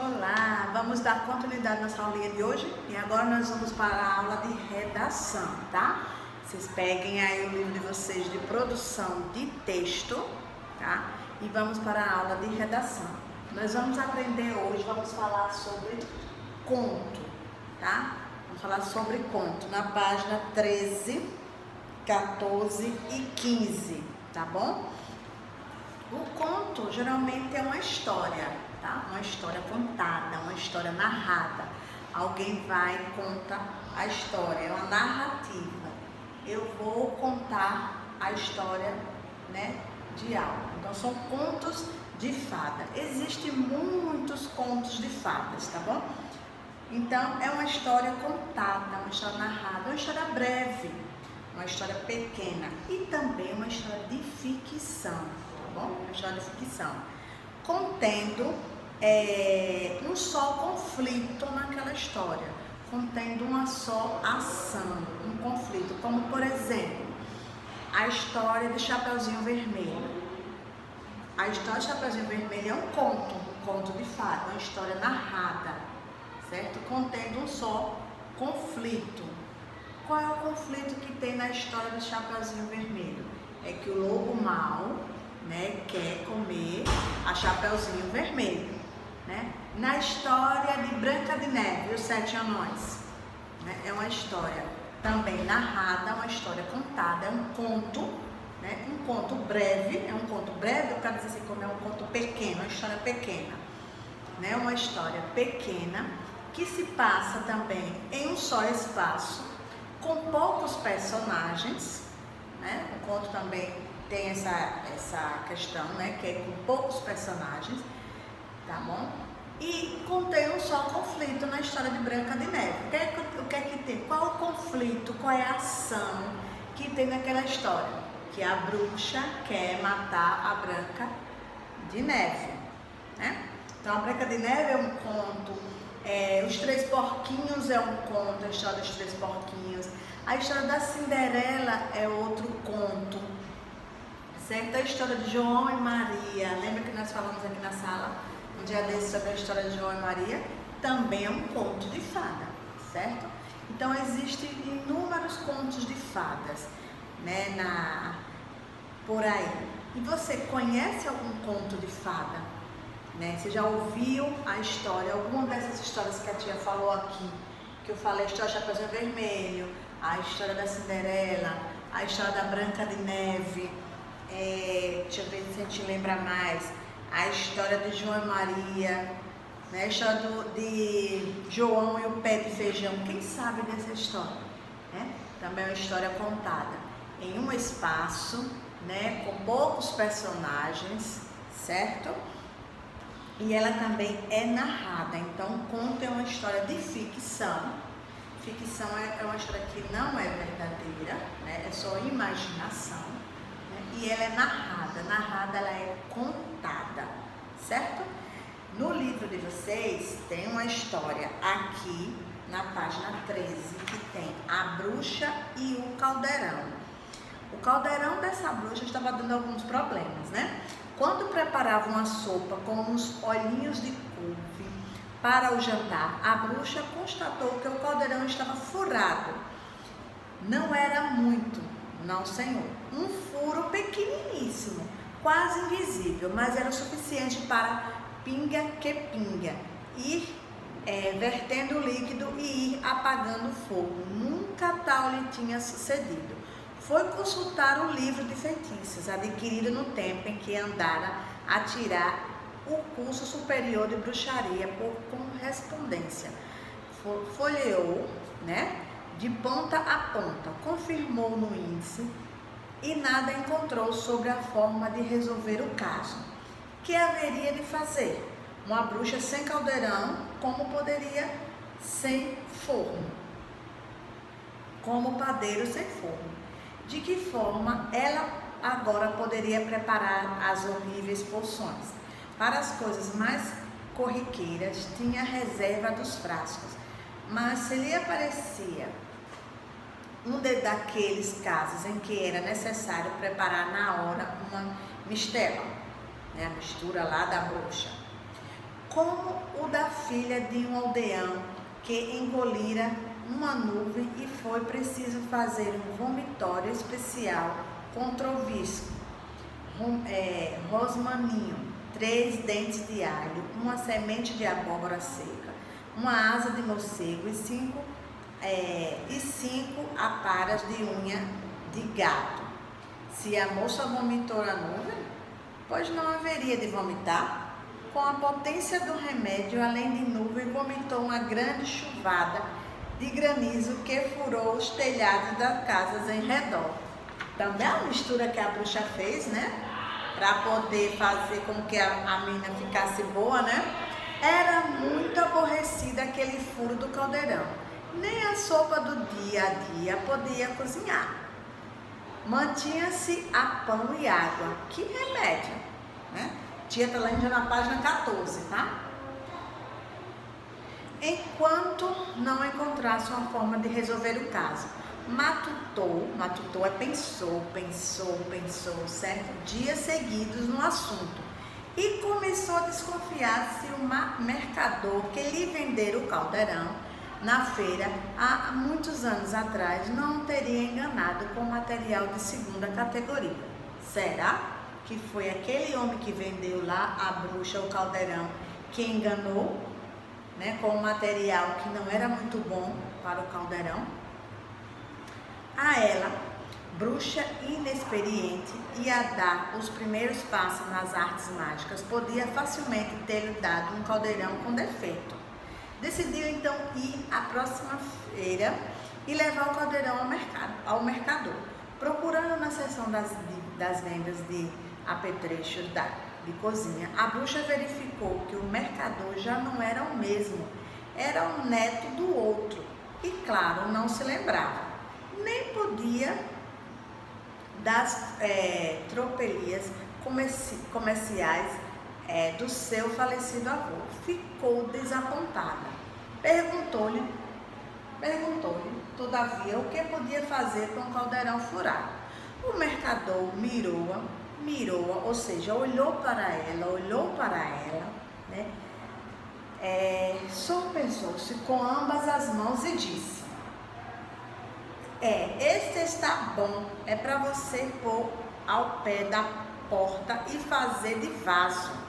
Olá, vamos dar continuidade nessa aulinha de hoje e agora nós vamos para a aula de redação, tá? Vocês peguem aí o livro de vocês de produção de texto, tá? E vamos para a aula de redação. Nós vamos aprender hoje, vamos falar sobre conto, tá? Vamos falar sobre conto na página 13, 14 e 15, tá bom? O conto geralmente é uma história, tá? Uma história contada, uma história narrada. Alguém vai e conta a história, é uma narrativa. Eu vou contar a história, né, de algo. Então são contos de fada. Existem muitos contos de fadas, tá bom? Então é uma história contada, uma história narrada, uma história breve, uma história pequena e também uma história de ficção. Uma história de ficção, contendo um só conflito naquela história, contendo uma só ação, um conflito, como por exemplo, a história de Chapeuzinho Vermelho. A história de Chapeuzinho Vermelho é um conto de fada, uma história narrada, certo? Contendo um só conflito. Qual é o conflito que tem na história do Chapeuzinho Vermelho? É que o lobo mau, né, quer comer a Chapeuzinho Vermelho, né? Na história de Branca de Neve e os Sete Anões, né, é uma história também narrada, uma história contada, é um conto, né, um conto breve, eu quero dizer assim, como é um conto pequeno, uma história pequena, né, uma história pequena que se passa também em um só espaço, com poucos personagens, né, o conto também tem essa questão, né, que é com poucos personagens, tá bom? E contém um só conflito na história de Branca de Neve. O que é que tem? Qual o conflito, qual é a ação que tem naquela história? Que a bruxa quer matar a Branca de Neve, né? Então a Branca de Neve é um conto, os Três Porquinhos é um conto, a história dos Três Porquinhos. A história da Cinderela é outro conto. Certo? A história de João e Maria, lembra que nós falamos aqui na sala um dia desses sobre a história de João e Maria? Também é um conto de fada, certo? Então existem inúmeros contos de fadas, né, por aí. E você conhece algum conto de fada? Né? Você já ouviu a história, alguma dessas histórias que a tia falou aqui? Que eu falei, a história do Chapeuzinho Vermelho, a história da Cinderela, a história da Branca de Neve. Deixa eu ver se a gente lembra mais. A história de João e Maria, né? A história de João e o pé de feijão. Quem sabe dessa história? Né? Também é uma história contada em um espaço, né? Com poucos personagens, certo? E ela também é narrada. Então, conto é uma história de ficção. Ficção é uma história que não é verdadeira, né? É só imaginação. E ela é narrada ela é contada, certo? No livro de vocês tem uma história aqui na página 13 que tem a bruxa e o caldeirão. O caldeirão dessa bruxa estava dando alguns problemas, né? Quando preparava uma sopa com uns olhinhos de couve para o jantar, a bruxa constatou que o caldeirão estava furado. Não era muito, não, senhor. Um furo pequeniníssimo, quase invisível, mas era o suficiente para pinga que pinga, ir vertendo o líquido e ir apagando o fogo. Nunca tal lhe tinha sucedido. Foi consultar o livro de feitiços, adquirido no tempo em que andara a tirar o curso superior de bruxaria por correspondência. Folheou, né? De ponta a ponta, confirmou no índice e nada encontrou sobre a forma de resolver o caso. Que haveria de fazer? Uma bruxa sem caldeirão, como poderia sem forno? Como padeiro sem forno? De que forma ela agora poderia preparar as horríveis poções? Para as coisas mais corriqueiras, tinha reserva dos frascos, mas se lhe aparecia daqueles casos em que era necessário preparar na hora uma mistura, né, a mistura lá da bruxa, como o da filha de um aldeão que engolira uma nuvem e foi preciso fazer um vomitório especial contra o visco, rosmaninho, 3 dentes de alho, uma semente de abóbora seca, uma asa de morcego e 5 aparas de unha de gato. Se a moça vomitou a nuvem, pois não haveria de vomitar. Com a potência do remédio, além de nuvem, vomitou uma grande chuvada de granizo que furou os telhados das casas em redor. Também a mistura que a bruxa fez, né? Para poder fazer com que a mina ficasse boa, né? Era muito aborrecida aquele furo do caldeirão. Nem a sopa do dia a dia podia cozinhar. Mantinha-se a pão e água. Que remédio, né? Tia está lá na página 14, tá? Enquanto não encontrasse uma forma de resolver o caso, matutou é pensou, certo? Dias seguidos no assunto e começou a desconfiar se o mercador que lhe vendera o caldeirão na feira há muitos anos atrás não teria enganado com material de segunda categoria. Será que foi aquele homem que vendeu lá a bruxa o caldeirão que enganou, né, com um material que não era muito bom para o caldeirão? A ela, bruxa inexperiente e a dar os primeiros passos nas artes mágicas, podia facilmente ter-lhe dado um caldeirão com defeito. Decidiu então ir à próxima feira e levar o caldeirão ao mercador. Procurando na seção das vendas de apetrechos de cozinha, a bruxa verificou que o mercador já não era o mesmo, era o neto do outro e, claro, não se lembrava, nem podia das tropelias comerciais do seu falecido avô. Ficou desapontada. Perguntou-lhe, todavia, o que podia fazer com o caldeirão furado. O mercador mirou-a, ou seja, olhou para ela, né? Sorpensou-se com ambas as mãos e disse: este está bom, é para você pôr ao pé da porta e fazer de vaso.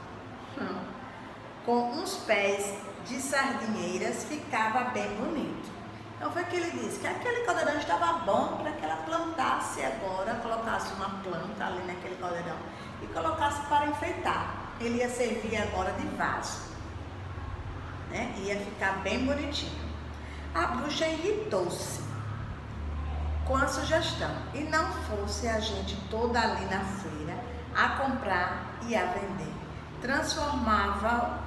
Com uns pés de sardinheiras ficava bem bonito. Então foi que ele disse que aquele caldeirão estava bom para que ela plantasse agora, colocasse uma planta ali naquele caldeirão e colocasse para enfeitar. Ele ia servir agora de vaso, né? Ia ficar bem bonitinho. A bruxa irritou-se com a sugestão e não fosse a gente toda ali na feira a comprar e a vender. Transformava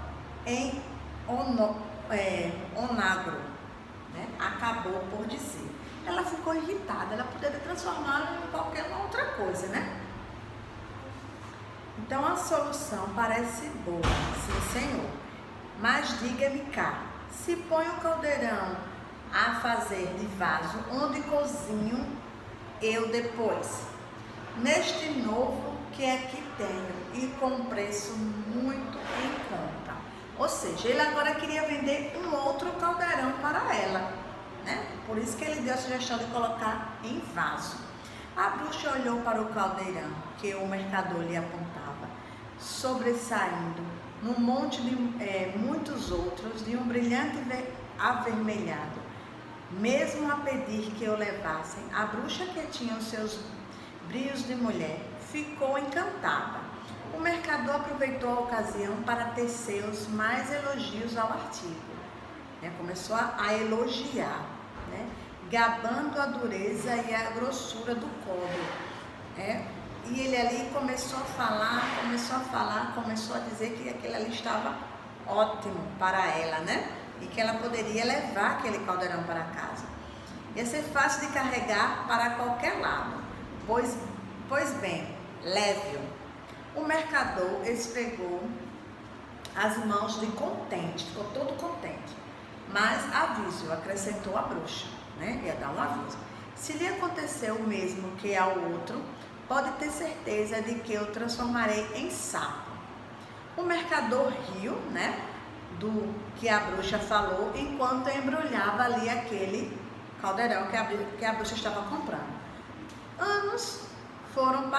em onagro, né? Acabou por dizer. Ela ficou irritada, ela poderia transformá-lo em qualquer outra coisa, né? Então a solução parece boa, sim senhor, mas diga-me cá, se põe o caldeirão a fazer de vaso, onde cozinho eu depois? Neste novo que aqui tenho e com preço muito em conta. Ou seja, ele agora queria vender um outro caldeirão para ela, né? Por isso que ele deu a sugestão de colocar em vaso. A bruxa olhou para o caldeirão que o mercador lhe apontava, sobressaindo no monte de muitos outros de um brilhante avermelhado. Mesmo a pedir que o levassem, a bruxa, que tinha os seus brilhos de mulher, ficou encantada. O mercador aproveitou a ocasião para tecer os mais elogios ao artigo, né? Começou a elogiar, né? Gabando a dureza e a grossura do cobre, né? E ele ali começou a falar, começou a dizer que aquele ali estava ótimo para ela, né? E que ela poderia levar aquele caldeirão para casa. Ia ser fácil de carregar para qualquer lado. Pois bem, leve-o. O mercador esfregou as mãos de contente, ficou todo contente. Mas aviso, acrescentou a bruxa, né? Ia dar um aviso. Se lhe aconteceu o mesmo que ao outro, pode ter certeza de que eu transformarei em sapo. O mercador riu, né? do que a bruxa falou enquanto embrulhava ali aquele caldeirão que a bruxa estava comprando. Anos foram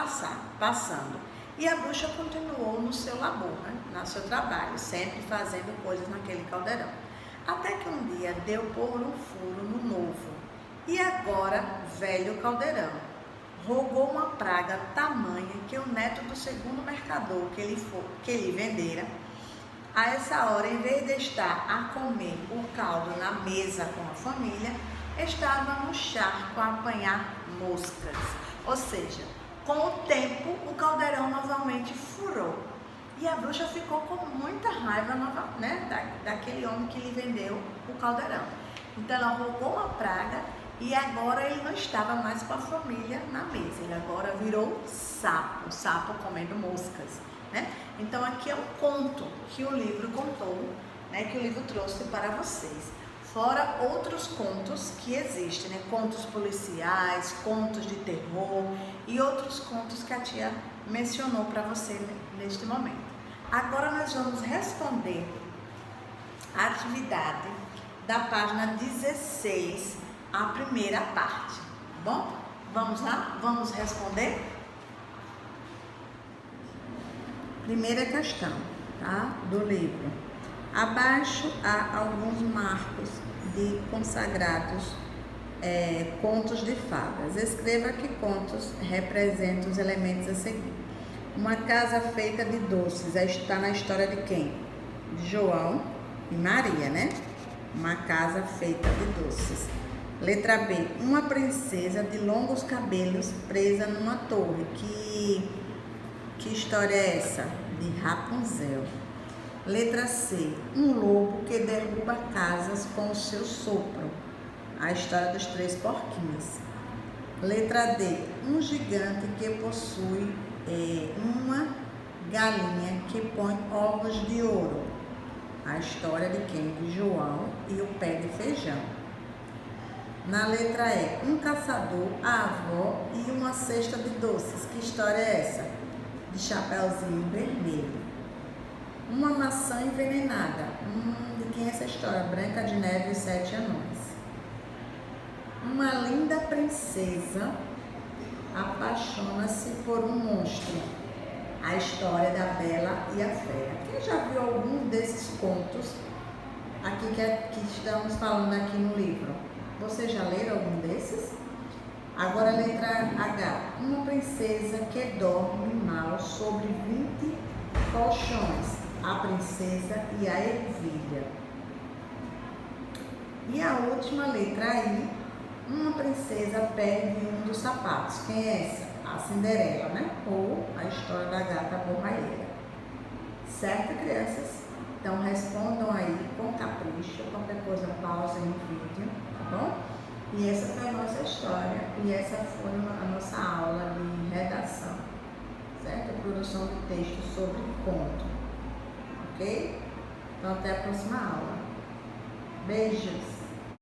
passando e a bruxa continuou no seu labor, né? No seu trabalho, sempre fazendo coisas naquele caldeirão. Até que um dia deu por um furo no novo e agora velho caldeirão. Rogou uma praga tamanha que o neto do segundo mercador que ele vendera, a essa hora, em vez de estar a comer o caldo na mesa com a família, estava no charco a apanhar moscas. Ou seja, com o tempo, o caldeirão novamente furou. E a bruxa ficou com muita raiva, né, daquele homem que lhe vendeu o caldeirão. Então ela rogou uma praga e agora ele não estava mais com a família na mesa. Ele agora virou sapo, sapo comendo moscas, né? Então aqui é um conto que o livro contou, né, que o livro trouxe para vocês. Fora outros contos que existem, né? Contos policiais, contos de terror e outros contos que a tia mencionou para você neste momento. Agora nós vamos responder a atividade da página 16, a primeira parte, tá bom? Vamos lá? Vamos responder? Primeira questão, tá? Do livro. Abaixo há alguns marcos de consagrados contos de fadas. Escreva que contos representam os elementos a seguir. Uma casa feita de doces. Está na história de quem? De João e Maria, né? Uma casa feita de doces. Letra B. Uma princesa de longos cabelos presa numa torre. Que história é essa? De Rapunzel. Letra C. Um lobo que derruba casas com o seu sopro. A história dos 3 porquinhos. Letra D. Um gigante que possui uma galinha que põe ovos de ouro. A história de quem? De João e o pé de feijão. Na letra E. Um caçador, a avó e uma cesta de doces. Que história é essa? De Chapeuzinho Vermelho. Uma maçã envenenada. De quem é essa história? Branca de Neve e os 7 Anões. Uma linda princesa apaixona-se por um monstro. A história da Bela e a Fera. Quem já viu algum desses contos aqui que estamos falando aqui no livro? Vocês já leram algum desses? Agora a letra H. Uma princesa que dorme mal sobre 20 colchões. A princesa e a ervilha. E a última letra I. Uma princesa perde um dos sapatos. Quem é essa? A Cinderela, né? Ou a história da gata borralheira. Certo, crianças? Então respondam aí com capricho. Qualquer coisa, pausa aí no vídeo, tá bom? E essa foi a nossa história. E essa foi a nossa aula de redação. Certo? Produção de texto sobre conto. Ok? Então até a próxima aula. Beijos!